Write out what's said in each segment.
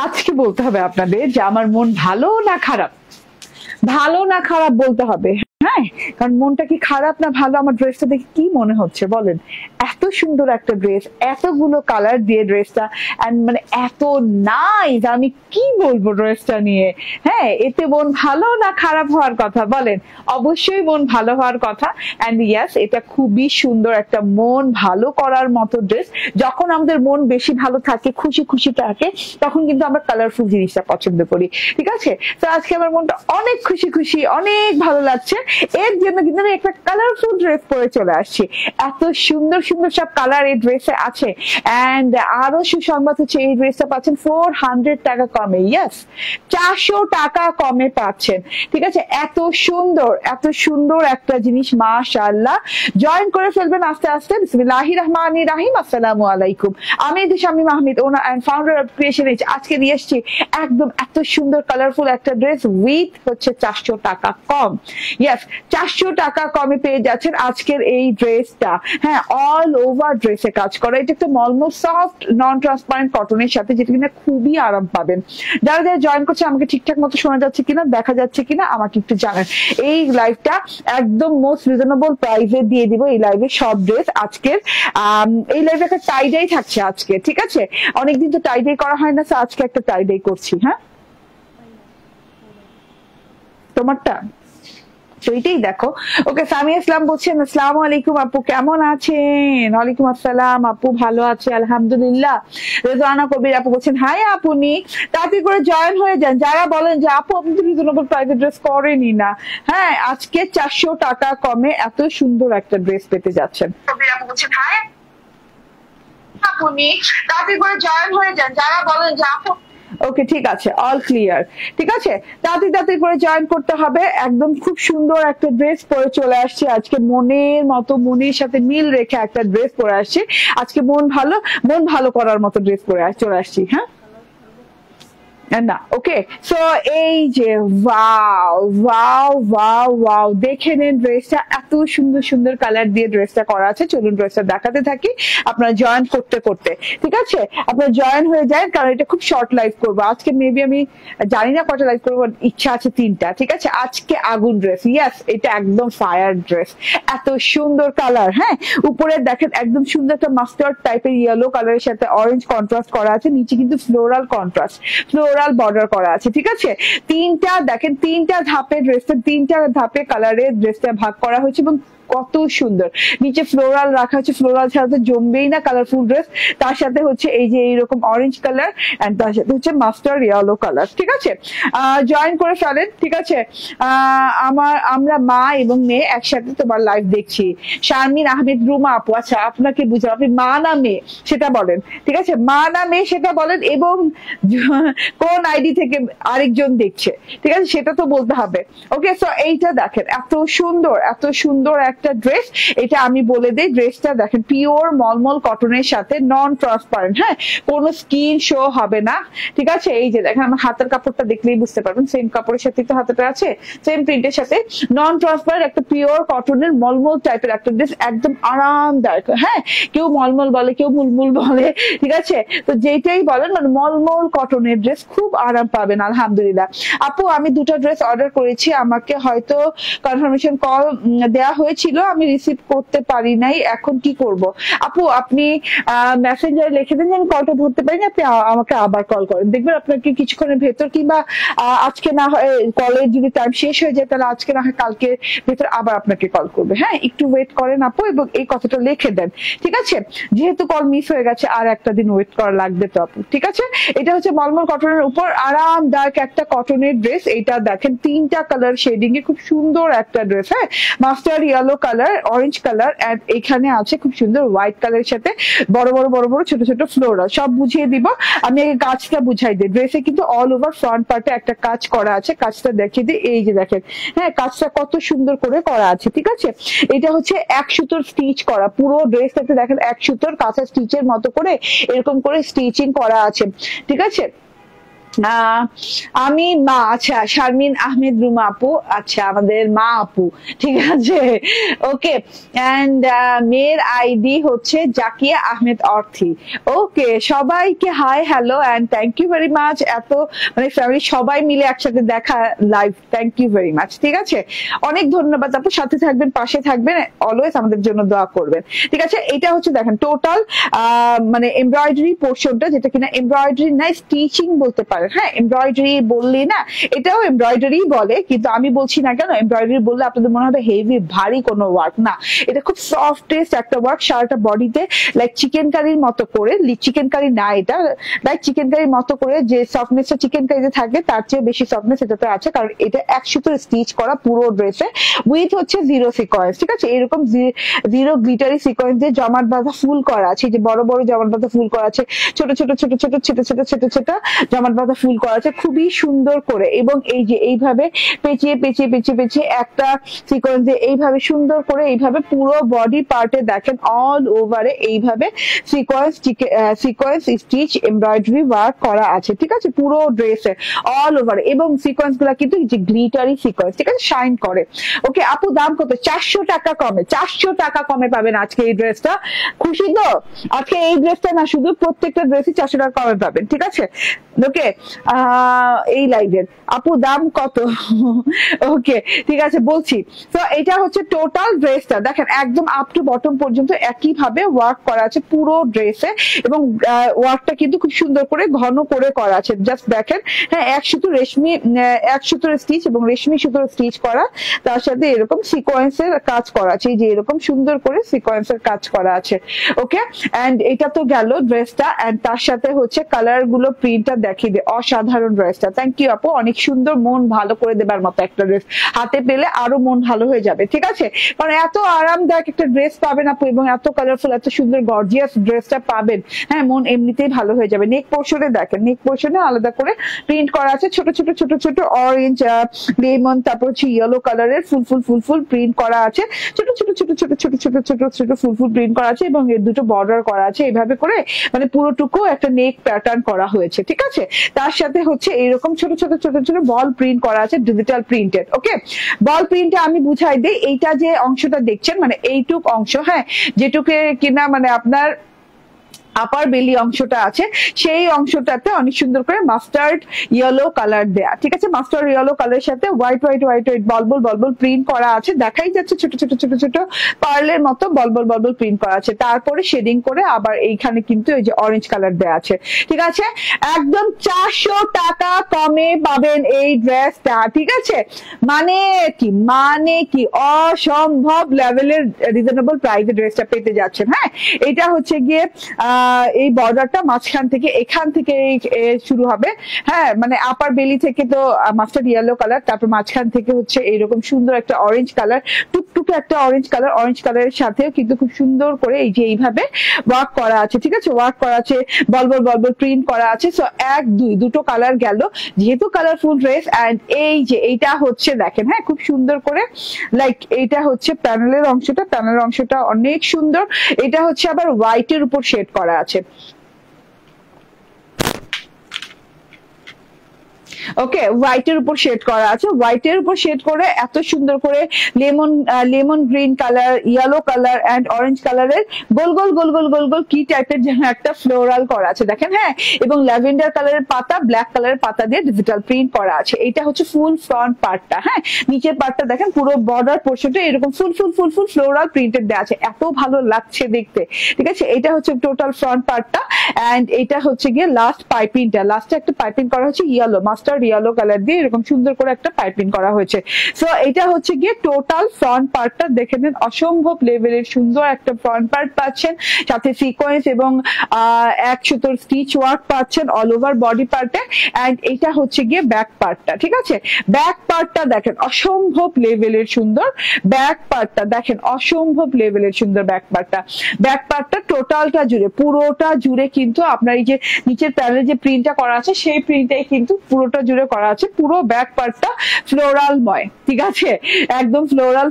আজকে বলতে হবে আপনাদের যে আমার মন ভালো না খারাপ, ভালো না খারাপ বলতে হবে। হ্যাঁ, কারণ মনটা কি খারাপ না ভালো আমার ড্রেসটা দেখে কি মনে হচ্ছে বলেন? এত সুন্দর একটা ড্রেস, এতগুলো কালার দিয়ে ড্রেসটা, এন্ড মানে এত নাইস, আমি কি বলবো ড্রেসটা নিয়ে। হ্যাঁ, এতে মন ভালো না খারাপ হওয়ার কথা বলেন? অবশ্যই মন ভালো হওয়ার কথা। এন্ড ইয়াস, এটা খুবই সুন্দর একটা মন ভালো করার মতো ড্রেস। যখন আমাদের মন বেশি ভালো থাকে, খুশি খুশি থাকে, তখন কিন্তু আমরা কালারফুল জিনিসটা পছন্দ করি। ঠিক আছে, তো আজকে আমার মনটা অনেক খুশি খুশি, অনেক ভালো লাগছে। এর জন্য কিন্তু আমি একটা কালারফুল ড্রেস পরে চলে আসছি। এত সুন্দর সুন্দর সব কালার এই ড্রেসে আছে। এন্ড আরো সুসংবাদ হচ্ছে এই ড্রেসটা পাচ্ছেন 400 টাকা কমে। ইয়েস, 400 টাকা কমে পাচ্ছেন। ঠিক আছে, এত সুন্দর একটা জিনিস, মাশাআল্লাহ। জয়েন করে ফেলবেন আস্তে আস্তে। বিসমিল্লাহির রহমানির রহিম। আসসালামু আলাইকুম। আমি Dishami Mahmud, owner and founder of creation age. আজকে নিয়ে এসেছি একদম এত সুন্দর কালারফুল একটা ড্রেস উইথ হচ্ছে 400 টাকা কম। ইয়েস, 400 টাকা কমে পেয়ে যাচ্ছেন আজকের এই ড্রেসটা। হ্যাঁ, অল ওভার ড্রেসে কাজ করা। এটা একটা মলমল সফট নন ট্রান্সপারেন্ট কটনের সাথে, যেটা কিনা খুবই আরাম পাবেন। যারা যারা জয়েন করছে, আমাকে ঠিকঠাক মতো শোনা যাচ্ছে কিনা, দেখা যাচ্ছে কিনা আমাকে একটু জানান। এই লাইভটা একদম মোস্ট রিজনেবল প্রাইসে দিয়ে দিব। এই লাইভে সব ড্রেস আজকের, এই লাইভে একটা টাইডাই থাকছে আজকে। ঠিক আছে, অনেকদিন তো টাইডাই করা হয় না, আজকে একটা টাইডাই করছি। হ্যাঁ, তোমারটা তো এইটাই দেখো। ওকে, সামিয়া ইসলাম বলছেন আসসালামু আলাইকুম আপু, কেমন আছেন? ওয়ালাইকুম আসসালাম আপু, ভালো আছে আলহামদুলিল্লাহ। রেজওয়ানা কবির আপু বলছেন হাই আপুনি, তাড়াতাড়ি করে জয়েন হয়ে যান যারা বলেন যে আপু আপনি তো রিজনেবল প্রাইসে ড্রেস করেনি না। হ্যাঁ, আজকে 400 টাকা কমে এত সুন্দর একটা ড্রেস পেতে যাচ্ছেন। কবির আপু বলছেন হাই আপনি, তাড়াতাড়ি করে জয়েন হয়ে যান যারা বলেন যে আপু। ওকে, ঠিক আছে, অল ক্লিয়ার। ঠিক আছে, তাড়াতাড়ি করে জয়েন করতে হবে। একদম খুব সুন্দর একটা ড্রেস পরে চলে আসছে আজকে, মনের মতো, মনের সাথে মিল রেখে একটা ড্রেস পরে আসছে আজকে। মন ভালো করার মতো ড্রেস পরে চলে আসছি। হ্যাঁ না, ওকে। সো এই যে ওয়াও ওয়াও ওয়াও ওয়াও, দেখে নেন ড্রেসটা, এত সুন্দর সুন্দর কালার দিয়ে ড্রেসটা করা আছে। চলুন ড্রেসটা দেখাতে থাকি আপনারা জয়েন করতে করতে। ঠিক আছে, আপনারা জয়েন হয়ে যায়, কারণ এটা খুব শর্ট লাইভ করবো আজকে। মেবি আমি জানি না কটা লাইভ করবো, ইচ্ছা আছে 3টা। ঠিক আছে, আজকে আগুন ড্রেস। ইয়াস, এটা একদম ফায়ার ড্রেস, এত সুন্দর কালার। হ্যাঁ, উপরে দেখেন একদম সুন্দর একটা মাস্টার্ড টাইপের ইয়েলো কালারের সাথে অরেঞ্জ কন্ট্রাস্ট করা আছে, নিচে কিন্তু ফ্লোরাল কন্ট্রাস্ট, ফ্লোরাল বর্ডার করা আছে। ঠিক আছে, তিনটা দেখেন, 3টা ধাপে ড্রেসটা, 3টা ধাপে কালারের ড্রেসটা ভাগ করা হয়েছে এবং কত সুন্দর। নিচে ফ্লোরাল রাখা হচ্ছে, ফ্লোরাল ছাড়া তো জমবেই না কালারফুল ড্রেস। তার সাথে হচ্ছে এই যে এইরকম অরেঞ্জ কালার, এন্ড তার সাথে হচ্ছে মাস্টার্ড ইয়েলো কালার। ঠিক আছে, জয়েন করে ফেলেন। ঠিক আছে, আমরা মা এবং মেয়ে একসাথে তোমার লাইভ দেখছি। শারমিন আহমেদ রুমা আপু, আচ্ছা আপনাকে বুঝলাম, আপনি মা না মেয়ে সেটা বলেন। ঠিক আছে, মা না মেয়ে সেটা বলেন, এবং কোন আইডি থেকে আরেকজন দেখছে, ঠিক আছে সেটা তো বলতে হবে। ওকে, সো এইটা দেখেন, এত সুন্দর একটা ড্রেস। এটা আমি বলে দিই, ড্রেসটা দেখেন পিওর মলমল কটনের সাথে, নন ট্রান্সপারেন্ট। হ্যাঁ, কোনো স্কিন শো হবে না। ঠিক আছে, এই যে দেখেন আমার হাতের কাপড়টা দেখলেই বুঝতে পারবেন, সেম কাপড়ের সাথে তো হাতেটা আছে, সেম প্রিন্টের সাথে, নন ট্রান্সপারেন্ট একটা পিওর কটনের মলমল টাইপের একটা ড্রেস, একদম আরামদায়ক। হ্যাঁ, কেউ মলমল বলে, কেউ মুলমুল বলে। ঠিক আছে, তো যেটাই বলেন, মানে মলমল কটনের ড্রেস, খুব আরাম পাবেন আলহামদুলিল্লাহ। আপু আমি 2টা ড্রেস অর্ডার করেছি, আমাকে হয়তো কনফার্মেশন কল দেয়া হয়েছিল, আমি রিসিভ করতে পারি নাই, এখন কি করব? আপু আপনি মেসেঞ্জারে লিখে দেন, আমি কলটা ধরতে পারি না, আপনি আমাকে আবার কল করেন। দেখবেন আপনাকে কিছুক্ষণের ভেতর, কিংবা আজকে না হয় কলের যদি টাইম শেষ হয়ে যায়, তাহলে আজকে না হয় কালকে ভেতর আবার আপনাকে কল করবে। হ্যাঁ, একটু ওয়েট করেন আপু, এবং এই কথাটা লিখে দেন। ঠিক আছে, যেহেতু কল মিস হয়ে গেছে, আর একটা দিন ওয়েট করা লাগবে তো আপু। ঠিক আছে, এটা হচ্ছে মলমল কটনের উপর আরামদায়ক একটা কটনের ড্রেস। এটা দেখেন 3টা কালার শেডিং এ খুব সুন্দর একটা ড্রেস। হ্যাঁ, mustard yellow colour, orange colour, and এখানে আছে খুব সুন্দর হোয়াইট কালারের সাথে বড় বড় ছোট ছোট ফ্লোরাল। সব বুঝিয়ে দিব, আমি আগে কাজটা বুঝাই দিই। ড্রেসে কিন্তু অল ওভার ফ্রন্ট পার্টে একটা কাজ করা আছে, কাজটা দেখিয়ে দিই। এই যে দেখেন, হ্যাঁ কাজটা কত সুন্দর করে করা আছে। ঠিক আছে, এটা হচ্ছে 1 সুতোর স্টিচ করা, পুরো ড্রেসটাতে দেখেন 1 সুতোর কাঁচা স্টিচের মতো করে এরকম করে স্টিচিং করা আছে। ঠিক আছে, আমি মা, আচ্ছা শারমিন আহমেদ রুমা আপু, আচ্ছা আমাদের মা আপু, ঠিক আছে ওকে। এন্ড মেয়ের আইডি হচ্ছে জাকিয়া আহমেদ অর্থি। ওকে, সবাইকে hi hello and thank you very much, এত মানে ফ্যামিলি সবাই মিলে একসাথে দেখা live, thank you very much. ঠিক আছে, অনেক ধন্যবাদ আপু, সাথে থাকবেন, পাশে থাকবেন, অলওয়েজ আমাদের জন্য দোয়া করবেন। ঠিক আছে, এটা হচ্ছে দেখেন টোটাল মানে এমব্রয়ডারি পোর্শনটা, যেটা কিনা এমব্রয়ডারি না স্টিচিং বলতে পারেন। হ্যাঁ, এমব্রয়ডারি বললেই না, এটাও এমব্রয়ডারি বলে, কিন্তু আমি বলছি না কেন এমব্রয়ডারি বললে আপনাদের মনে হবে হেভি ভারী কোনো ওয়ার্ক না, এটা খুব সফটেস্ট একটা ওয়ার্ক। সারাটা বডিতে লাইক চিকেন কারির মতো করে, চিকেন কারি না এটা, লাইক চিকেন কারির মতো করে যে সফটনেসটা চিকেন কারিতে থাকে তার চেয়ে বেশি সফটনেস এটাতে আছে, কারণ এটা 1 সুতোর স্টিচ করা পুরো ড্রেসে, উইথ হচ্ছে 0 সিকোয়েন্স। ঠিক আছে, এরকম 0 গ্লিটারি সিকোয়েন্স দিয়ে জমাট বাঁধা ফুল করা আছে, যে বড় বড় জমাট বাঁধা ফুল করা আছে, ছোট ছোট ছোট ছোট ছোট ছোট ছোট ছোট জমাট বাঁধা ফুল করা আছে খুবই সুন্দর করে। এবং এই যে এইভাবে পেঁচিয়ে পেঁচিয়ে পেঁচিয়ে পেঁচিয়ে একটা সিকোয়েন্স দিয়ে এইভাবে সুন্দর করে এইভাবে পুরো বডি পার্টে দেখেন অল ওভারে এইভাবে সিকোয়েন্স স্টিচ এমব্রয়ডারি ওয়ার্ক করা আছে। ঠিক আছে, পুরো ড্রেসে অল ওভার, এবং সিকোয়েন্স গুলা কিন্তু যে গ্লিটারি সিকোয়েন্স, ঠিক আছে, শাইন করে। ওকে আপু, দাম কত? 400 টাকা কমে, 400 টাকা কমে পাবেন আজকে এই ড্রেসটা। খুশি তো? আজকে এই ড্রেসটা না, শুধু প্রত্যেকটা ড্রেসই 400 টাকা কমে পাবেন। ঠিক আছে, ওকে এই লাইভের আপু দাম কত? ওকে ঠিক আছে বলছি। তো এটা হচ্ছে টোটাল ড্রেসটা, দেখেন একদম আপ টু বটম পর্যন্ত একই ভাবে ওয়ার্ক করা আছে পুরো ড্রেসে, এবং ওয়ার্কটা কিন্তু খুব সুন্দর করে ঘন করে করা আছে। জাস্ট দেখেন, হ্যাঁ, 1 সুতো রেশমি, 1 সুতোর স্টিচ এবং রেশমি সুতোর স্টিচ করা, তার সাথে এরকম সিকোয়েন্সের কাজ করা আছে, যে এরকম সুন্দর করে সিকোয়েন্সের কাজ করা আছে। ওকে, এন্ড এটা তো গেল ড্রেসটা, এন্ড তার সাথে হচ্ছে কালার গুলো প্রিন্টটা দেখিয়ে দে, অসাধারণ ড্রেসটা। থ্যাংক ইউ আপু, অনেক সুন্দর, মন ভালো করে দেবার মতো একটা ড্রেস, হাতে পেলে আরো মন ভালো হয়ে যাবে। ঠিক আছে, কারণ এত আরামদায়ক একটা ড্রেস পাবেন আপু, এবং এত কালারফুল এত সুন্দর গর্জিয়াস ড্রেসটা পাবেন, হ্যাঁ, মন এমনিতেই ভালো হয়ে যাবে। নেক পোর্শনে দেখেন, নেক পোর্শনে আলাদা করে প্রিন্ট করা আছে, ছোট ছোট ছোট ছোট অরেঞ্জ, লেমন, তারপর হচ্ছে ইয়েলো কালারের ফুল প্রিন্ট করা আছে, ছোট ছোট ছোট ছোট ছোট ছোট ছোট ছোট ফুল প্রিন্ট করা আছে, এবং এর দুটো বর্ডার করা আছে এইভাবে করে, মানে পুরোটুকু একটা নেক প্যাটার্ন করা হয়েছে। ঠিক আছে, তার সাথে হচ্ছে এরকম ছোট ছোট ছোট ছোট বল প্রিন্ট করা আছে, ডিজিটাল প্রিন্টেড। ওকে, বল প্রিন্টে আমি বুঝাই দিই, এইটা যে অংশটা দেখছেন মানে এইটুক অংশ, হ্যাঁ, যেটুকে কিনা মানে আপনার আপার বেলি অংশটা আছে, সেই অংশটাতে অনেক সুন্দর করে মাস্টার্ড ইয়েলো কালার দেয়া। ঠিক আছে, মাস্টার্ড ইয়েলো কালারের সাথে হোয়াইট হোয়াইট হোয়াইট হোয়াইট বলবল প্রিন্ট করা আছে, দেখাই যাচ্ছে ছোট ছোট ছোট ছোট পার্লের মতো বলবল প্রিন্ট করা আছে। তারপরে শেডিং করে আবার এইখানে কিন্তু এই যে অরেঞ্জ কালার দেয়া আছে। ঠিক আছে, একদম 400 টাকা কমে পাবেন এই ড্রেসটা। ঠিক আছে, মানে কি অসম্ভব লেভেলের রিজনেবল প্রাইসে ড্রেসটা পেতে যাচ্ছেন। হ্যাঁ, এটা হচ্ছে গিয়ে এই বর্ডারটা মাঝখান থেকে, এখান থেকে শুরু হবে, হ্যাঁ, মানে আপার বেলি থেকে তো মাস্টার্ড ইয়েলো কালার, তারপর মাঝখান থেকে হচ্ছে এইরকম সুন্দর একটা অরেঞ্জ কালার, টুকটুকে একটা অরেঞ্জ কালারের সাথেও কিন্তু খুব সুন্দর করে এই যে এইভাবে ওয়ার্ক করা আছে। ঠিক আছে, ওয়ার্ক করা আছে, বলবল প্রিন্ট করা আছে। সো 1 2 দুটো কালার গেল, যেহেতু কালারফুল ড্রেস। এন্ড এই যে এইটা হচ্ছে দেখেন, হ্যাঁ, খুব সুন্দর করে, লাইক এইটা হচ্ছে প্যানেলের অংশটা অনেক সুন্দর। এটা হচ্ছে আবার হোয়াইটের উপর শেড করা আছে। ওকে, হোয়াইটের উপর শেড করা আছে, হোয়াইটের উপর শেড করে এত সুন্দর করে lemon green colour, yellow colour and orange কালারের গোল গোল কি টাইপের যেন একটা ফ্লোরাল করা আছে দেখেন, হ্যাঁ, এবং ল্যাভেন্ডার কালারের পাতা, ব্ল্যাক কালারের পাতা দিয়ে ডিজিটাল প্রিন্ট করা আছে। এটা হচ্ছে ফুল ফ্রন্ট পার্টটা। হ্যাঁ, নিচের পার্টটা দেখেন পুরো বর্ডার পোর্শনটা এরকম ফুল ফ্লোরাল প্রিন্টেড দেওয়া আছে, এত ভালো লাগছে দেখতে। ঠিক আছে, এটা হচ্ছে টোটাল ফ্রন্ট পার্টটা। এন্ড এটা হচ্ছে গিয়ে লাস্ট পাইপিংটা, লাস্টে একটা পাইপিং করা হচ্ছে ইয়েলো, মাস্টার্ড ইয়েলো কালার দিয়ে এরকম সুন্দর করে একটা পাইপিং করা হয়েছে। সো এটা হচ্ছে গিয়ে টোটাল ফ্রন্ট পার্টটা, দেখে নেন অসম্ভব লেভেলের সুন্দর একটা ফ্রন্ট পার্ট পাচ্ছেন, সাথে সিকোয়েন্স এবং 1 সুতোর স্টিচ ওয়ার্ক পাচ্ছেন অল ওভার বডি পার্টে। এন্ড এটা হচ্ছে গিয়ে ব্যাক পার্টটা। ঠিক আছে, ব্যাক পার্টটা দেখেন অসম্ভব লেভেলের সুন্দর, ব্যাক পার্টটা দেখেন অসম্ভব লেভেলের সুন্দর। ব্যাক পার্টটা টোটালটা জুড়ে, পুরোটা জুড়ে কিন্তু আপনার এই যে নিচের প্যানেলে যে প্রিন্টটা করা আছে সেই প্রিন্টটাই কিন্তু পুরোটা জুড়ে জুড়ে করা আছে, পুরো ব্যাক পার্টটা ফ্লোরালময়, ঠিক আছে, একদম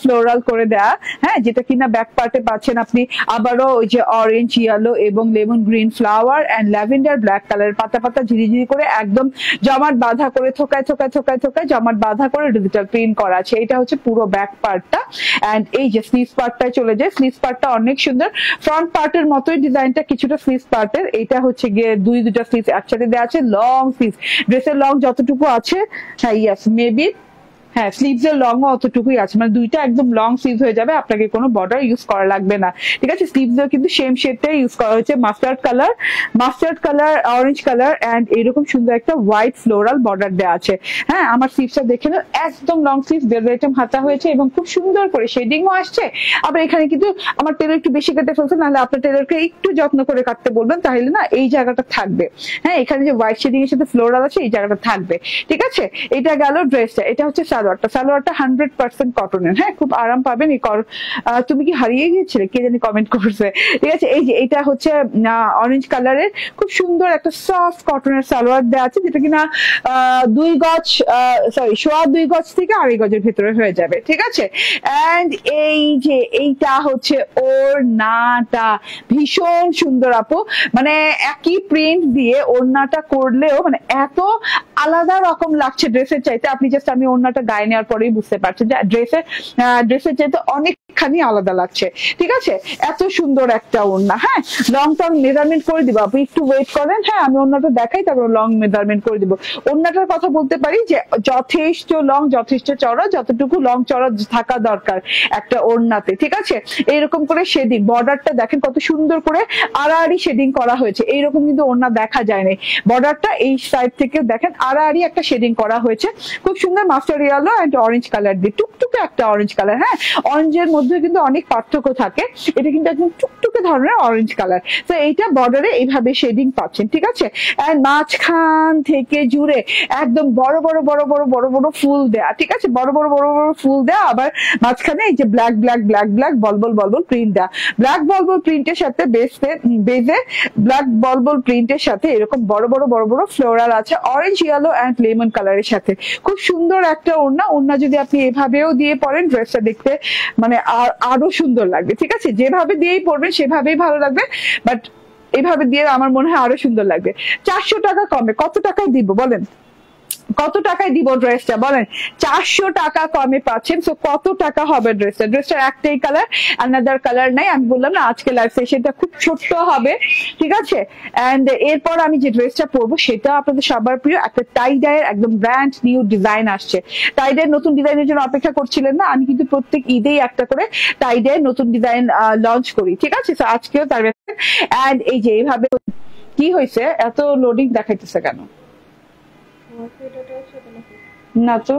ফ্লোরাল করে দেয়া, হ্যাঁ, যেটা কিনা ব্যাক পার্টে পাচ্ছেন আপনি আবারও ওই যে অরেঞ্জ, ইয়েলো এবং lemon green flower and lavender black কালারের পাতা পাতা ঝিরিঝিরি করে একদম জমাট বাঁধা করে থোকায় জমাট বাঁধা করে ডিজিটাল প্রিন্ট করা আছে। এটা হচ্ছে পুরো ব্যাক পার্টটা। এন্ড এই যে স্লিভস পার্টটায় চলে যায়, স্লিভস পার্টটা অনেক সুন্দর, ফ্রন্ট পার্টের মতোই ডিজাইনটা, কিছুটা স্লিভস পার্টের। এটা হচ্ছে গিয়ে দুইটা স্লিভস একসাথে দেওয়া আছে, লং স্লিভস, ড্রেসের লং যতটুকু আছে, হ্যাঁ ইয়েস মেবি, হ্যাঁ স্লিভস এর লং অতটুকুই আছে, মানে দুইটা একদম লং স্লিভ হয়ে যাবে, আপনাকে কোনো বর্ডার ইউজ করা লাগবে না, ঠিক আছে। স্লিভস এর কিন্তু সেম শেডটাই ইউজ করা হয়েছে, mustard colour, orange colour and এরকম সুন্দর একটা হোয়াইট ফ্লোরাল বর্ডার দেওয়া আছে। হ্যাঁ, আমার স্লিভসটা দেখে নাও, একদম লং স্লিভ বেলভেটম হাতা হয়েছে এবং খুব সুন্দর করে শেডিংও আসছে। আবার এখানে কিন্তু আমার টেলার একটু বেশি কেটে ফেলছে, নাহলে আপনার টেলারকে একটু যত্ন করে কাটতে বলবেন, তাহলে না এই জায়গাটা থাকবে। হ্যাঁ, এখানে যে হোয়াইট শেডিং এর সাথে ফ্লোরাল আছে, এই জায়গাটা থাকবে, ঠিক আছে। এটা গেল ড্রেসটা। এটা হচ্ছে সালোয়ারটা 100% কটনের, হ্যাঁ, খুব আরাম পাবেন। তুমি কি হারিয়ে গিয়েছিলে, কে জানি কমেন্ট করছে, ঠিক আছে। এই যে এটা হচ্ছে অরেঞ্জ কালারের খুব সুন্দর একটা সফট কটনের সালোয়ার দেওয়া আছে, যেটা কিনা 2 গজ, সরি 2.25 গজ থেকে 2.5 গজের ভেতরে হয়ে যাবে, ঠিক আছে। এন্ড এই যে এইটা হচ্ছে ওড়নাটা, ভীষণ সুন্দর আপু, মানে একই প্রিন্ট দিয়ে ওড়নাটা করলেও মানে এত আলাদা রকম লাগছে ড্রেসের চাইতে, আপনি জাস্ট আমি ওড়নাটা গায়ে নেওয়ার পরেই বুঝতে পারছেন যে ড্রেসের চাইতে অনেকখানি আলাদা লাগছে, ঠিক আছে। এত সুন্দর একটা ওড়না, হ্যাঁ, লং টার্ম মেজারমেন্ট করে দিব, আপনি একটু ওয়েট করেন, হ্যাঁ আমি ওড়নাটা দেখাই, তারপর লং মেজারমেন্ট করে দিব। ওড়নাটার কথা বলতে পারি যে যথেষ্ট লং, যথেষ্ট চওড়া, যতটুকু লং চওড়া থাকা দরকার একটা ওড়নাতে, ঠিক আছে। এইরকম করে শেডিং, বর্ডারটা দেখেন কত সুন্দর করে আড়াআড়ি শেডিং করা হয়েছে, এইরকম কিন্তু ওড়না দেখা যায় না। বর্ডারটা এই সাইড থেকে দেখেন আড়াআড়ি একটা শেডিং করা হয়েছে, খুব সুন্দর mustard yellow and orange colour দিয়ে, টুকটুকে একটা অরেঞ্জ কালার, হ্যাঁ অরেঞ্জের মধ্যে কিন্তু অনেক পার্থক্য থাকে, এটা কিন্তু একদম টুকটুকে ধরনের অরেঞ্জ কালার। তো এইটা বর্ডারে এইভাবে শেডিং পাচ্ছেন, ঠিক আছে। এন্ড মাঝখান থেকে জুড়ে একদম বড় বড় ফুল দেয়া, ঠিক আছে, বড় বড় ফুল দেয়া, আবার মাঝখানে এই যে ব্ল্যাক বলবল প্রিন্ট দেয়া, ব্ল্যাক বলবল প্রিন্টের সাথে বেজে ব্ল্যাক বলবল প্রিন্টের সাথে এরকম বড় বড় ফ্লোরাল আছে অরেঞ্জ, ইয়েলো এন্ড লেমন কালারের সাথে, খুব সুন্দর একটা ওড়না যদি আপনি এভাবেও দিয়ে পরেন, ড্রেসটা দেখতে মানে আরো সুন্দর লাগবে, ঠিক আছে। যেভাবে দিয়েই পরবেন সেভাবেই ভালো লাগবে, বাট এভাবে দিয়ে আমার মনে হয় আরো সুন্দর লাগবে। 400 টাকা কমে কত টাকায় দিব বলেন, কত টাকায় দিব ড্রেসটা বলেন, 400 টাকা কমে পাচ্ছেন। সো কত টাকা হবে ড্রেসটার একটাই কালার, আনাদার কালার নাই। আমি বললাম না আজকে লাইভ সেশনটা খুব ছোট্ট হবে, ঠিক আছে। এন্ড এরপর আমি যে ড্রেসটা পরবো সেটা আপনাদের সবার প্রিয় একটা টাই ডাইয়ের একদম ব্র্যান্ড নিউ ডিজাইন আসছে। টাই ডাইয়ের নতুন ডিজাইনের জন্য অপেক্ষা করছিলেন না, আমি কিন্তু প্রত্যেক ঈদেই একটা করে টাই ডাইয়ের নতুন ডিজাইন লঞ্চ করি, ঠিক আছে। তো আজকেও তার এন্ড এই যে এইভাবে কি হয়েছে, এত লোডিং দেখাইতেছে কেন, না তো